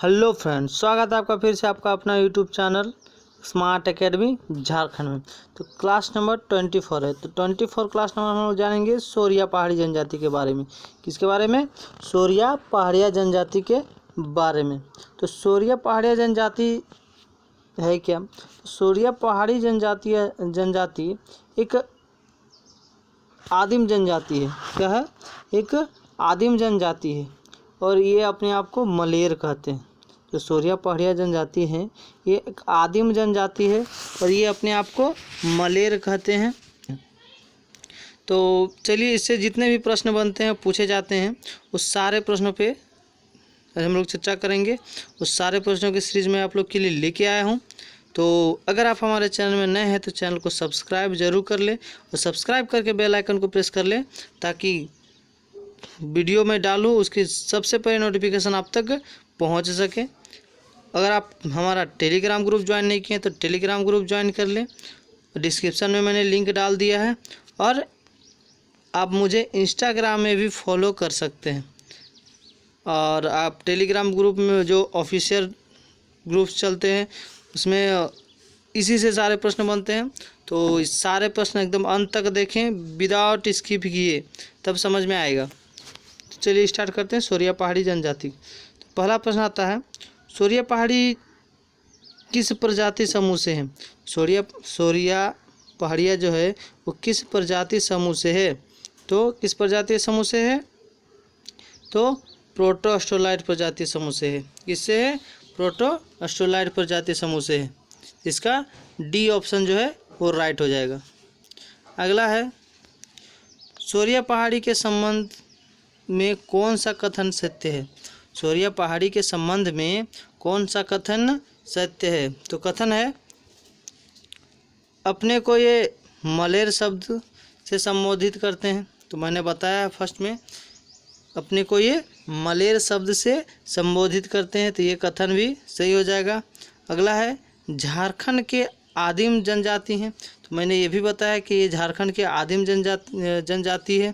Hello friends, स्वागत है आपका फिर से आपका अपना YouTube channel smart academy Jharkhand में। तो क्लास नंबर 24 है। तो 24 क्लास नंबर हम लोग जानेंगे सोरिया पहाड़ी जनजाति के बारे में। किसके बारे में? सोरिया पहाड़िया जनजाति के बारे में। तो सोरिया पहाड़िया जनजाति है क्या? सोरिया पहाड़ी जनजाति एक आदिम जनजाति है। क्या है? एक आदिम जनजाति है और ये अपने आप को मलेर कहते हैं। जो सोरिया पहाड़िया जनजाति है ये एक आदिम जनजाति है और ये अपने आप को मलेर कहते हैं। तो चलिए, इससे जितने भी प्रश्न बनते हैं पूछे जाते हैं उस सारे प्रश्नों पे हम लोग चर्चा करेंगे। उस सारे प्रश्नों की सीरीज में आप लोग के लिए लेके आया हूँ। तो अगर आप हमारे चैनल में नए हैं तो चैनल को सब्सक्राइब जरूर कर लें और सब्सक्राइब करके बेल आइकन को प्रेस कर लें ताकि वीडियो में डालूँ उसकी सबसे पहले नोटिफिकेशन आप तक पहुंच सके। अगर आप हमारा टेलीग्राम ग्रुप ज्वाइन नहीं किए तो टेलीग्राम ग्रुप ज्वाइन कर लें, डिस्क्रिप्शन में मैंने लिंक डाल दिया है। और आप मुझे इंस्टाग्राम में भी फॉलो कर सकते हैं। और आप टेलीग्राम ग्रुप में जो ऑफिशियल ग्रुप्स चलते हैं उसमें इसी से सारे प्रश्न बनते हैं। तो इस सारे प्रश्न एकदम अंत तक देखें विदाउट स्किप किए, तब समझ में आएगा। तो चलिए स्टार्ट करते हैं। सोरिया पहाड़ी जनजाति। तो पहला प्रश्न आता है, सोरिया पहाड़ी किस प्रजाति समूह से है? सोरिया पहाड़िया जो है वो किस प्रजाति समूह से है? तो किस प्रजाति समूह से है? तो प्रोटोस्टोलाइट प्रजाति समूह से है। किससे है? प्रोटोस्टोलाइट प्रजाति समूह से है। इसका डी ऑप्शन जो है वो राइट हो जाएगा। अगला है, सोरिया पहाड़ी के संबंध में कौन सा कथन सत्य है? सोरिया पहाड़ी के संबंध में कौन सा कथन सत्य है? तो कथन है, अपने को ये मलेर शब्द से संबोधित करते हैं। तो मैंने बताया फर्स्ट में अपने को ये मलेर शब्द से संबोधित करते हैं, तो ये कथन भी सही हो जाएगा। अगला है, झारखंड के आदिम जनजाति हैं। तो मैंने ये भी बताया कि ये झारखंड के आदिम जनजाति है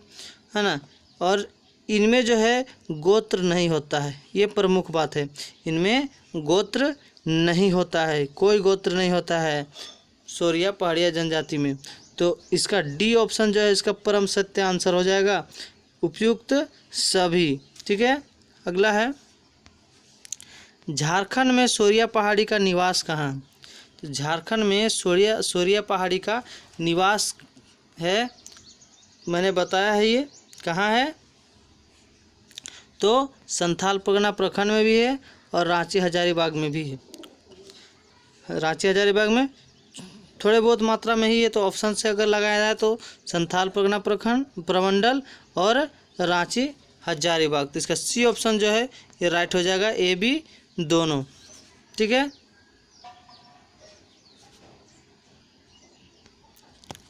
ना। और इनमें जो है गोत्र नहीं होता है, ये प्रमुख बात है। इनमें गोत्र नहीं होता है, कोई गोत्र नहीं होता है सोरिया पहाड़िया जनजाति में। तो इसका डी ऑप्शन जो है इसका परम सत्य आंसर हो जाएगा, उपयुक्त सभी। ठीक है। अगला है, झारखंड में सोरिया पहाड़ी का निवास कहाँ है? तो झारखंड में सोरिया पहाड़ी का निवास है, मैंने बताया है ये कहाँ है। तो संथाल परगना प्रखंड में भी है और रांची हजारीबाग में भी है। रांची हजारीबाग में थोड़े बहुत मात्रा में ही है, तो ऑप्शन से अगर लगाया जाए तो संथाल परगना प्रखंड प्रमंडल और रांची हजारीबाग। तो इसका सी ऑप्शन जो है ये राइट हो जाएगा, ए बी दोनों। ठीक है।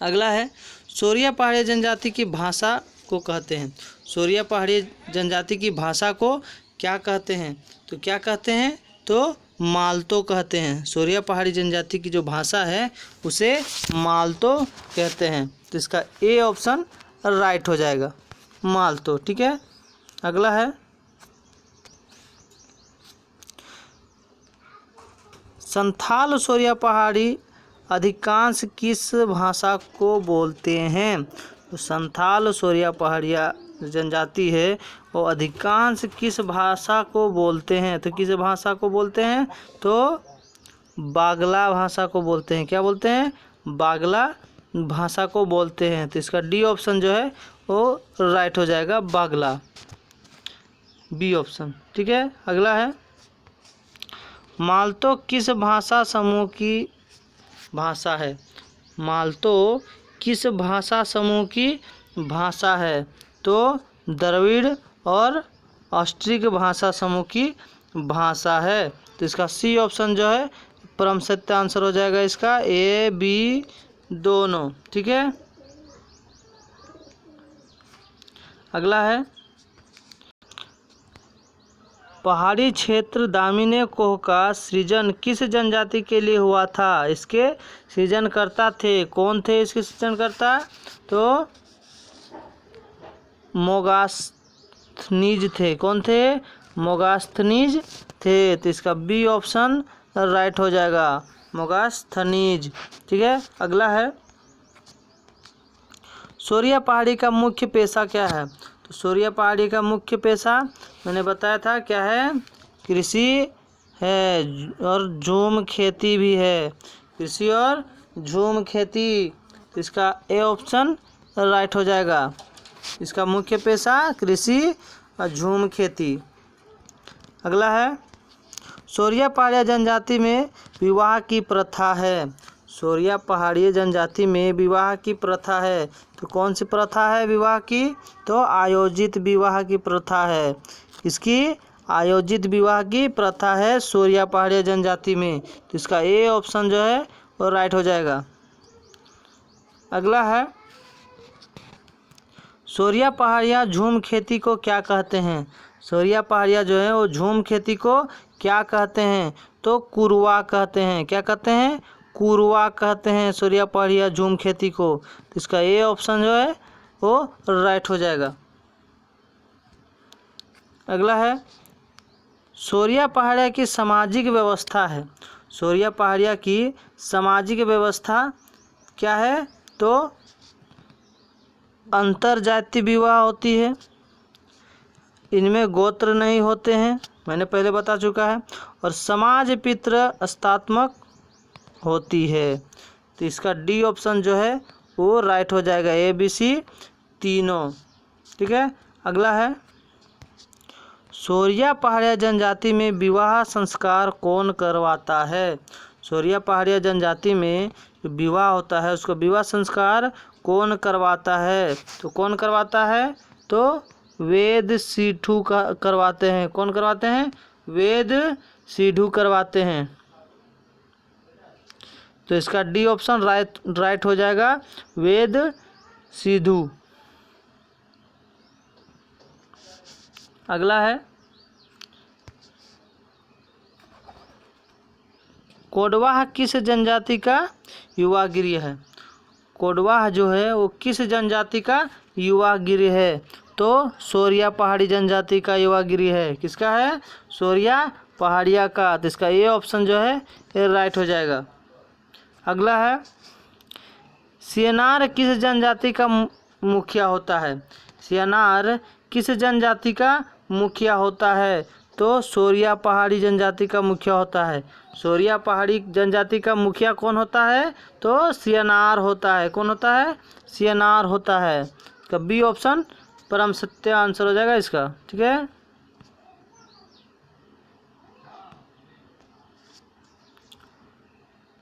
अगला है, सोरिया पहाड़ी जनजाति की भाषा को कहते हैं। सोरिया पहाड़ी जनजाति की भाषा को क्या कहते हैं? तो क्या कहते हैं? तो मालतो कहते हैं। सोरिया पहाड़ी जनजाति की जो भाषा है उसे मालतो कहते हैं। तो इसका ए ऑप्शन राइट हो जाएगा, मालतो। ठीक है। अगला है, संथाल सोरिया पहाड़ी अधिकांश किस भाषा को बोलते हैं? तो संथाल सोरिया पहाड़िया जनजाति है वो अधिकांश किस भाषा को बोलते हैं? तो किस भाषा को बोलते हैं? तो बागला भाषा को बोलते हैं। क्या बोलते हैं? बागला भाषा को बोलते हैं। तो इसका डी ऑप्शन जो है वो राइट हो जाएगा, बागला, बी ऑप्शन। ठीक है। अगला है, मालतो किस भाषा समूह की भाषा है? मालतो किस भाषा समूह की भाषा है? तो द्रविड़ और ऑस्ट्रिक भाषा समूह की भाषा है। तो इसका सी ऑप्शन जो है परम सत्य आंसर हो जाएगा, इसका ए बी दोनों। ठीक है। अगला है, पहाड़ी क्षेत्र दामिनी कोह का सृजन किस जनजाति के लिए हुआ था? इसके सृजनकर्ता थे, कौन थे इसके सृजनकर्ता? तो मोगास्थनीज थे। कौन थे? मोगास्थनीज थे। तो इसका बी ऑप्शन राइट हो जाएगा, मोगास्थनीज। ठीक है, अगला है सोरिया पहाड़ी का मुख्य पेशा क्या है। तो सोरिया पहाड़ी का मुख्य पेशा मैंने बताया था क्या है, कृषि है और झूम खेती भी है, कृषि और झूम खेती। तो इसका ए ऑप्शन राइट हो जाएगा, इसका मुख्य पेशा कृषि और झूम खेती। अगला है सोरिया पहाड़िया जनजाति में विवाह की प्रथा है। सोरिया पहाड़ी जनजाति में विवाह की प्रथा है। तो कौन सी प्रथा है विवाह की, तो आयोजित विवाह की प्रथा है। इसकी आयोजित विवाह की प्रथा है सोरिया पहाड़िया जनजाति में। तो इसका ए ऑप्शन जो है वो राइट हो जाएगा। अगला है सोरिया पहाड़िया झूम खेती को क्या कहते हैं। सोरिया पहाड़िया जो है वो झूम खेती को क्या कहते हैं, तो कुरवा कहते हैं। क्या कहते हैं, कुरवा कहते हैं सोरिया पहाड़िया झूम खेती को। तो इसका ए ऑप्शन जो है वो राइट हो जाएगा। अगला है सोरिया पहाड़िया की सामाजिक व्यवस्था है। सोरिया पहाड़िया की सामाजिक व्यवस्था क्या है, तो अंतर जातीय विवाह होती है, इनमें गोत्र नहीं होते हैं, मैंने पहले बता चुका है, और समाज पितृस्तात्मक होती है। तो इसका डी ऑप्शन जो है वो राइट हो जाएगा, ए बी सी तीनों। ठीक है, अगला है सोरिया पहाड़िया जनजाति में विवाह संस्कार कौन करवाता है। सोरिया पहाड़िया जनजाति में जो विवाह होता है उसको विवाह संस्कार कौन करवाता है। तो कौन करवाता है, तो वेद सिद्धू करवाते हैं। कौन करवाते हैं, वेद सिद्धू करवाते हैं। तो इसका डी ऑप्शन राइट हो जाएगा, वेद सिद्धू। अगला है कोडवाह किस जनजाति का युवा गृह है। कोडवाह जो है वो किस जनजाति का युवा गृह है, तो सोरिया पहाड़ी जनजाति का युवा गृह है। किसका है, सोरिया पहाड़िया का। तो इसका ये ऑप्शन जो है ये राइट हो जाएगा। अगला है सियनार किस जनजाति का मुखिया होता है। सियनार किस जनजाति का मुखिया होता है, तो सोरिया पहाड़ी जनजाति का मुखिया होता है। सोरिया पहाड़ी जनजाति का मुखिया कौन होता है, तो सियनार होता है। कौन होता है, सियनार होता है। इसका बी ऑप्शन परम सत्य आंसर हो जाएगा इसका। ठीक है,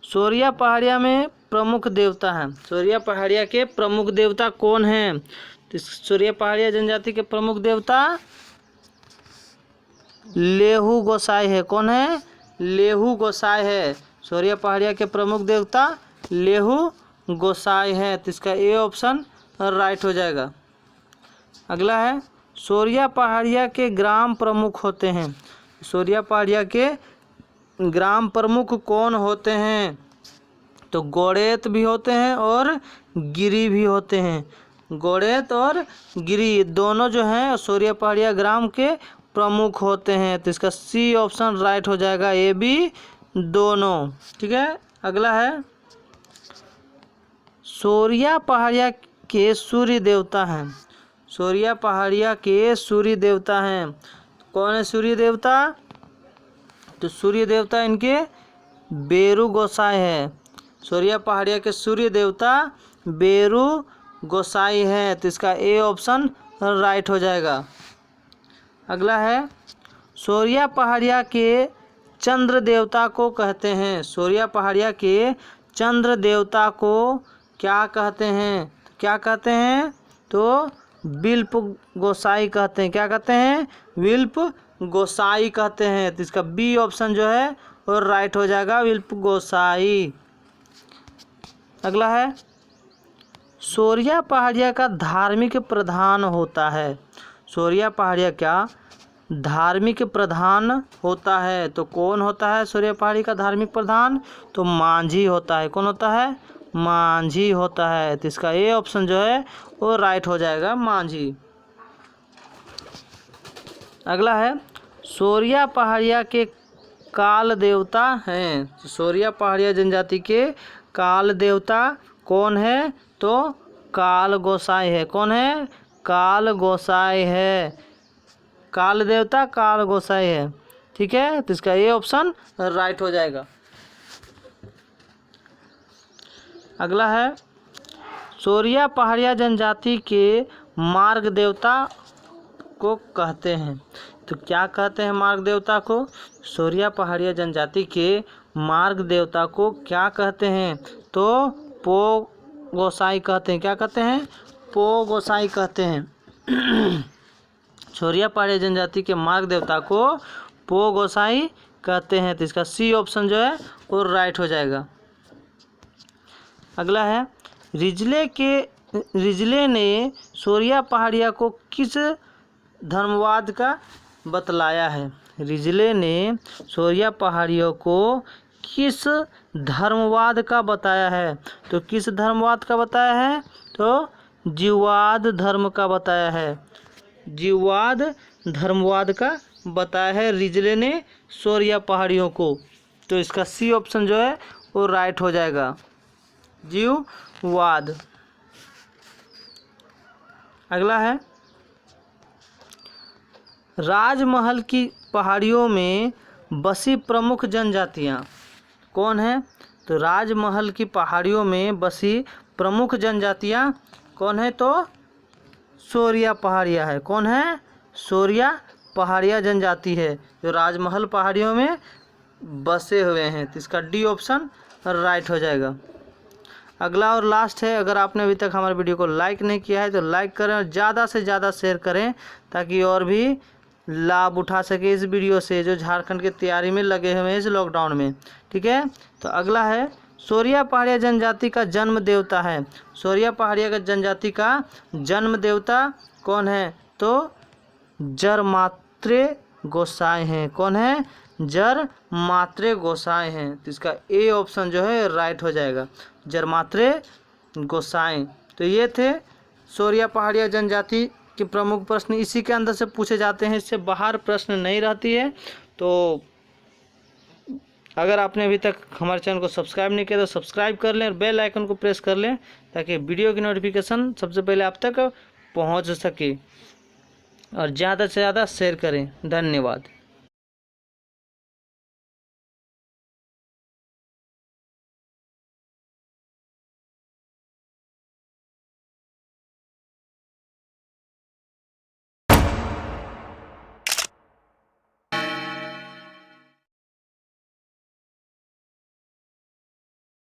सोरिया पहाड़िया में प्रमुख देवता हैं। सोरिया पहाड़िया के प्रमुख देवता कौन हैं, तो सोरिया पहाड़िया जनजाति के प्रमुख देवता लेहू गोसाई है। कौन है, लेहू गोसाई है। सोरिया पहाड़िया के प्रमुख देवता लेहू गोसाई है। तो इसका ए ऑप्शन राइट हो जाएगा। अगला है सोरिया पहाड़िया के ग्राम प्रमुख होते हैं। सोरिया पहाड़िया के ग्राम प्रमुख कौन होते हैं, तो गोड़ेत भी होते हैं और गिरी भी होते हैं। गोड़ेत और गिरी दोनों जो हैं सोरिया पहाड़िया ग्राम के प्रमुख होते हैं। तो इसका सी ऑप्शन राइट हो जाएगा, ए बी दोनों। ठीक है, अगला है सोरिया पहाड़िया के सूर्य देवता हैं। सोरिया पहाड़िया के सूर्य देवता हैं। कौन है सूर्य देवता, तो सूर्य देवता इनके बेरू गोसाई है। सोरिया पहाड़िया के सूर्य देवता बेरू गोसाई है। तो इसका ए ऑप्शन राइट हो जाएगा। अगला है सोरिया पहाड़िया के चंद्र देवता को कहते हैं। सोरिया पहाड़िया के चंद्र देवता को क्या कहते हैं, क्या कहते हैं, तो विल्प गोसाई कहते हैं। क्या कहते हैं, विल्प गोसाई कहते हैं। तो इसका बी ऑप्शन जो है वो राइट हो जाएगा, विल्प गोसाई। अगला है सोरिया पहाड़िया का धार्मिक प्रधान होता है। सोरिया पहाड़िया क्या धार्मिक प्रधान होता है, तो कौन होता है सोरिया पहाड़ी का धार्मिक प्रधान, तो मांझी होता है। कौन होता है, मांझी होता है। तो इसका ए ऑप्शन जो है वो राइट हो जाएगा, मांझी। अगला है सोरिया पहाड़िया के काल देवता हैं। तो सोरिया पहाड़िया जनजाति के काल देवता कौन है? तो काल गोसाई है। कौन है? काल गोसाई है। काल देवता काल गोसाई है। ठीक है, तो इसका ये ऑप्शन राइट हो जाएगा। अगला है, सोरिया पहाड़िया जनजाति के मार्ग देवता को कहते हैं। तो क्या कहते हैं मार्ग देवता को? सोरिया पहाड़िया जनजाति के मार्ग देवता को क्या कहते हैं? तो पो गोसाई कहते हैं। क्या कहते हैं? पो गोसाई कहते हैं। सोरिया पहाड़िया जनजाति के मार्ग देवता को पो गोसाई कहते हैं। तो इसका सी ऑप्शन जो है वो राइट हो जाएगा। अगला है, रिजले ने सोरिया पहाड़िया को किस धर्मवाद का बतलाया है? रिजले ने सोरिया पहाड़ियों को किस धर्मवाद का बताया है? तो किस धर्मवाद का बताया है? तो जीववाद धर्म का बताया है। जीववाद धर्मवाद का बताया है रिजले ने सोरिया पहाड़ियों को। तो इसका सी ऑप्शन जो है वो राइट हो जाएगा, जीववाद। अगला है, राजमहल की पहाड़ियों में बसी प्रमुख जनजातियाँ कौन है? तो राजमहल की पहाड़ियों में बसी प्रमुख जनजातियाँ कौन है? तो सोरिया पहाड़िया है। कौन है? सोरिया पहाड़िया जनजाति है जो राजमहल पहाड़ियों में बसे हुए हैं। तो इसका डी ऑप्शन राइट हो जाएगा। अगला और लास्ट है, अगर आपने अभी तक हमारे वीडियो को लाइक नहीं किया है तो लाइक करें और ज़्यादा से ज़्यादा शेयर करें ताकि और भी लाभ उठा सके इस वीडियो से जो झारखंड की तैयारी में लगे हुए हैं इस लॉकडाउन में। ठीक है, तो अगला है, सोरिया पहाड़िया जनजाति का जन्म देवता है। सोरिया पहाड़िया का जनजाति का जन्म देवता कौन है? तो जरमात्रे गोसाई हैं। कौन है? जरमात्रे गोसाई हैं। तो इसका ए ऑप्शन जो है राइट हो जाएगा, जरमात्रे गोसाई। तो ये थे सोरिया पहाड़िया जनजाति के प्रमुख प्रश्न। इसी के अंदर से पूछे जाते हैं, इससे बाहर प्रश्न नहीं रहती है। तो अगर आपने अभी तक हमारे चैनल को सब्सक्राइब नहीं किया तो सब्सक्राइब कर लें और बेल आइकन को प्रेस कर लें ताकि वीडियो की नोटिफिकेशन सबसे पहले आप तक पहुंच सके और ज़्यादा से ज़्यादा शेयर करें। धन्यवाद।